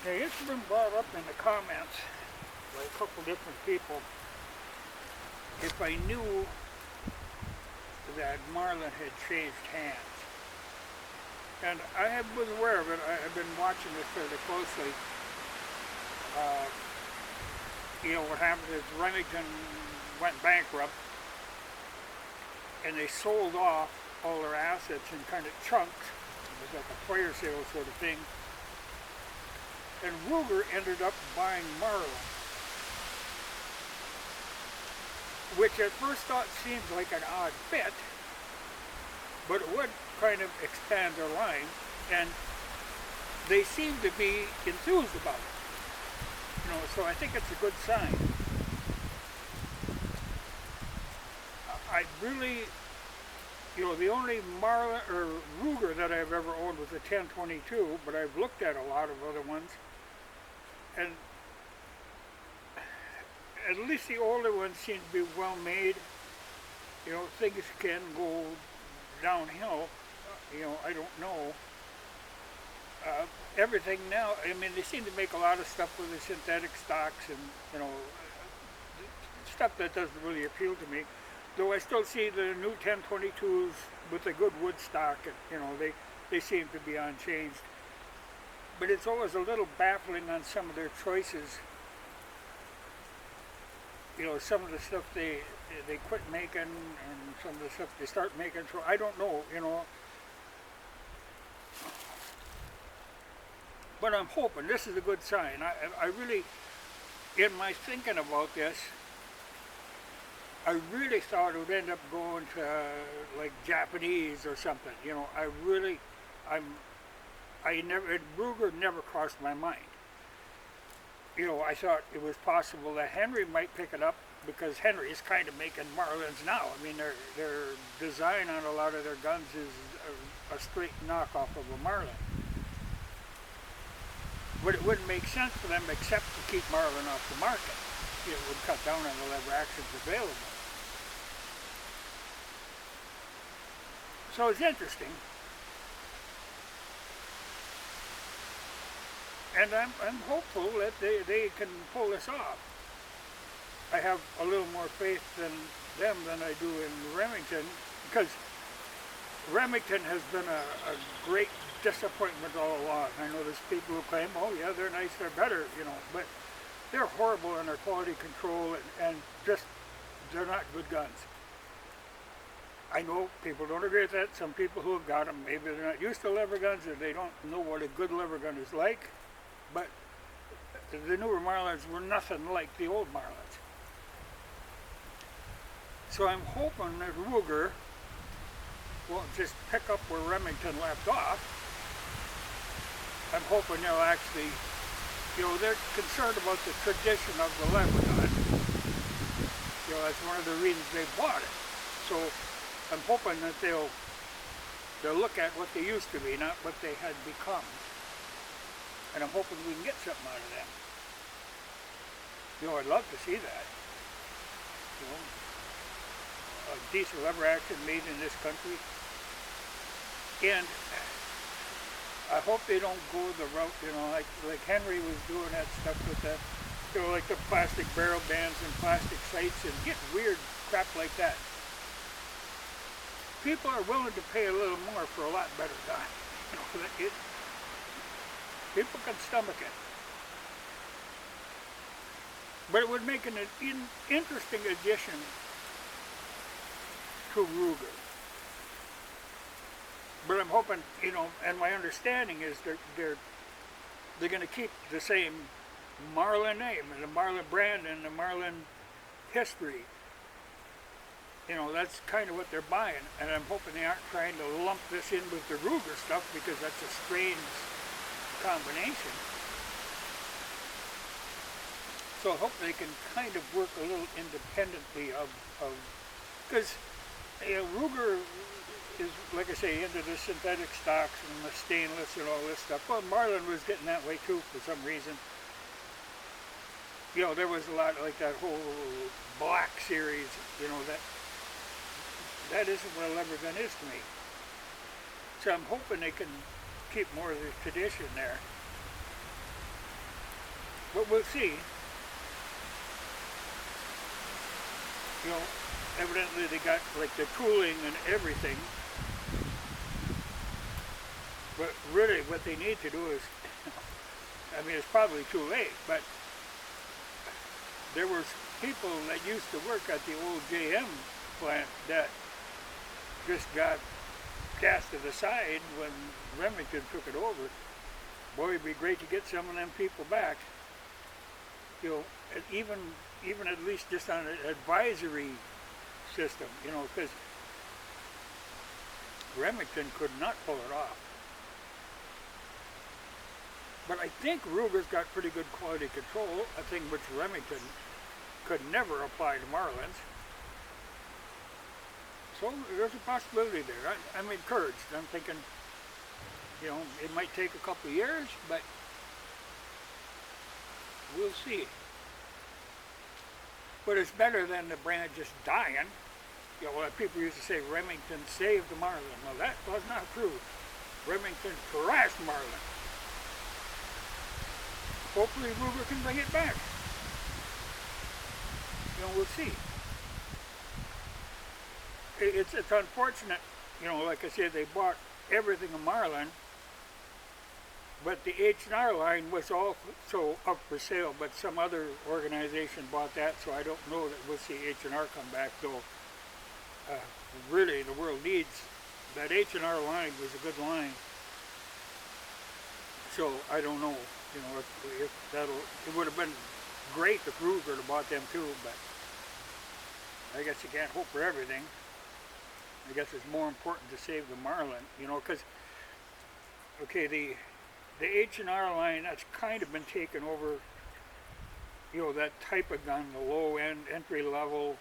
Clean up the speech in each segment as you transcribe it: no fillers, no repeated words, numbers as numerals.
Now, it's been brought up in the comments by a couple different people if I knew that Marlin had changed hands. And was aware of it. I've been watching this fairly closely. What happened is Remington went bankrupt and they sold off all their assets in kind of chunks. It was like a fire sale sort of thing. And Ruger ended up buying Marlin, which at first thought seemed like an odd fit, but it would kind of expand their line, and they seem to be enthused about it. So I think it's a good sign. I really, the only Marlin or Ruger that I've ever owned was a 1022, but I've looked at a lot of other ones, and at least the older ones seem to be well made. Things can go downhill. I don't know. Everything now, they seem to make a lot of stuff with the synthetic stocks and, stuff that doesn't really appeal to me. Though I still see the new 1022s with a good wood stock, and, they seem to be unchanged. But it's always a little baffling on some of their choices. Some of the stuff they quit making, and some of the stuff they start making. So I don't know, But I'm hoping this is a good sign. I really, in my thinking about this, I really thought it would end up going to like Japanese or something. Ruger never crossed my mind. I thought it was possible that Henry might pick it up because Henry is kind of making Marlins now. Their design on a lot of their guns is a straight knockoff of a Marlin. But it wouldn't make sense for them except to keep Marlin off the market. It would cut down on the lever actions available. So it's interesting. And I'm hopeful that they can pull this off. I have a little more faith in them than I do in Remington, because Remington has been a great disappointment all along. I know there's people who claim, oh yeah, they're nice, they're better, but they're horrible in their quality control, and just, they're not good guns. I know people don't agree with that. Some people who have got them, maybe they're not used to lever guns, or they don't know what a good lever gun is like, but the newer Marlins were nothing like the old Marlins. So I'm hoping that Ruger will just pick up where Remington left off. I'm hoping they'll actually, they're concerned about the tradition of the lever gun. That's one of the reasons they bought it. So I'm hoping that they'll look at what they used to be, not what they had become. And I'm hoping we can get something out of them. I'd love to see that. A decent lever action made in this country. And I hope they don't go the route, like Henry was doing that stuff with the, like the plastic barrel bands and plastic sights and get weird crap like that. People are willing to pay a little more for a lot better gun. People can stomach it. But it would make an interesting addition to Ruger. But I'm hoping, and my understanding is they're going to keep the same Marlin name and the Marlin brand and the Marlin history. That's kind of what they're buying, and I'm hoping they aren't trying to lump this in with the Ruger stuff, because that's a strange combination. So I hope they can kind of work a little independently of because Ruger is, like I say, into the synthetic stocks and the stainless and all this stuff. Well, Marlin was getting that way too for some reason. There was a lot like that whole black series, that isn't what a lever gun is to me. So I'm hoping they can keep more of the tradition there. But we'll see. You know, evidently they got like the tooling and everything. But really what they need to do is, I mean, it's probably too late, but there was people that used to work at the old JM plant that just got cast to the side when Remington took it over. Boy, it'd be great to get some of them people back. You know, even at least just on an advisory system, you know, because Remington could not pull it off. But I think Ruger's got pretty good quality control, a thing which Remington could never apply to Marlins. So there's a possibility there. I'm encouraged. I'm thinking, you know, it might take a couple of years, but we'll see. But it's better than the brand just dying. You know, like people used to say Remington saved the Marlin. Well, that was not true. Remington crashed Marlin. Hopefully Ruger can bring it back. You know, we'll see. It's unfortunate, you know, like I said, they bought everything of Marlin, but the H&R line was also up for sale, but some other organization bought that, so I don't know that we'll see H&R come back, though really the world needs that H&R line. Was a good line. So I don't know, you know, if it would have been great if Ruger had bought them too, but I guess you can't hope for everything. I guess it's more important to save the Marlin, you know, because, okay, the H&R line, that's kind of been taken over, you know, that type of gun, the low-end, entry-level,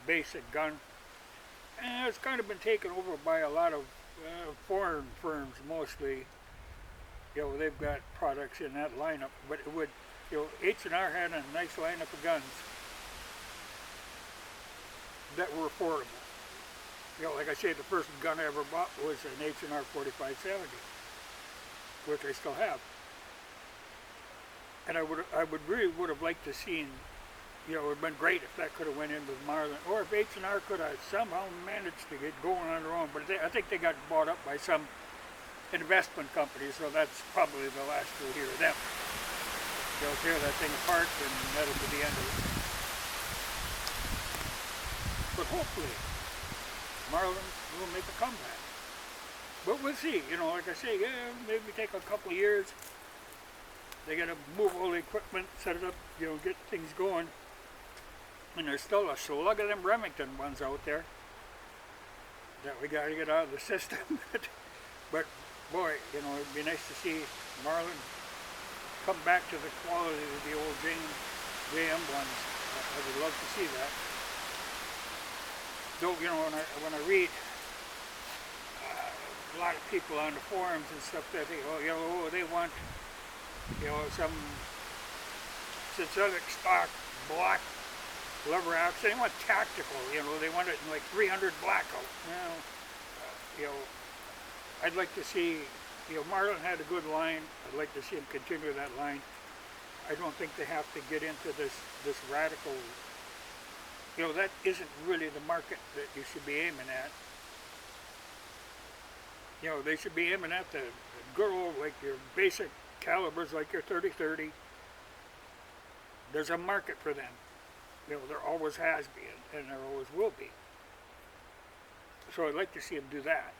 basic gun, and it's kind of been taken over by a lot of foreign firms mostly. You know, they've got products in that lineup, but it would, you know, H&R had a nice lineup of guns that were affordable. You know, like I say, the first gun I ever bought was an H&R 4570, which I still have. And I really would have liked to seen, you know, it would have been great if that could have went in with Marlin, or if H&R could have somehow managed to get going on their own. But I think they got bought up by some investment company, so that's probably the last we'll hear of them. They'll tear that thing apart, and that'll be the end of it. But hopefully, Marlin will make a comeback. But we'll see. You know, like I say, yeah, maybe take a couple of years. They got to move all the equipment, set it up, you know, get things going. And there's still a slug of them Remington ones out there that we got to get out of the system. But boy, you know, it'd be nice to see Marlin come back to the quality of the old JM ones. I would love to see that. Though, you know, when I read a lot of people on the forums and stuff, they think, oh, you know, they want, you know, some synthetic stock black lever action. They want tactical, you know, they want it in like 300 blackout. You know, I'd like to see, you know, Marlin had a good line. I'd like to see him continue that line. I don't think they have to get into this radical. You know, that isn't really the market that you should be aiming at. You know, they should be aiming at the good old, like your basic calibers, like your 30-30. There's a market for them. You know, there always has been, and there always will be. So I'd like to see them do that.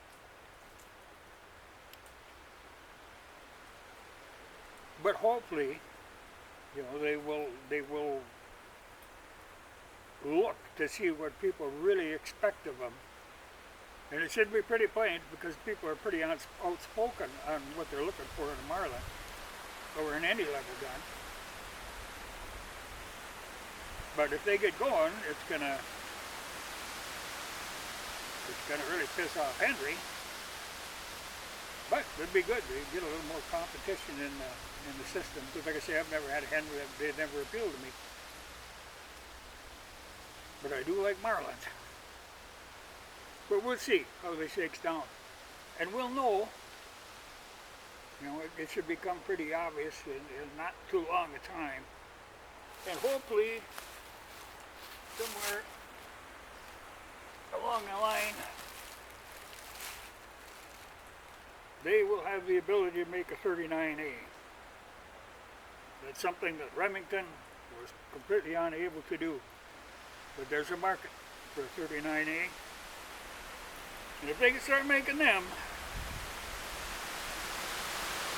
But hopefully, you know, they will look to see what people really expect of them. And it should be pretty plain, because people are pretty outspoken on what they're looking for in a Marlin, or in any level gun. But if they get going, it's gonna really piss off Henry. But it'd be good to get a little more competition in the system. Because like I say, I've never had a Henry that they never appealed to me. But I do like Marlins. But we'll see how they shakes down. And we'll know You know, it should become pretty obvious in not too long a time. And hopefully, somewhere along the line, they will have the ability to make a 39A. That's something that Remington was completely unable to do. But there's a market for a 39A. And if they can start making them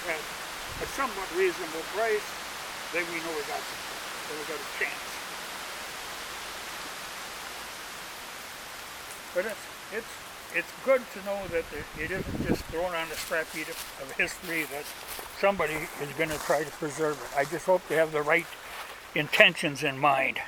at a somewhat reasonable price, then we know we got something. Then we got a chance. But it's good to know that it isn't just thrown on the scrap heap of history, that somebody is going to try to preserve it. I just hope they have the right intentions in mind.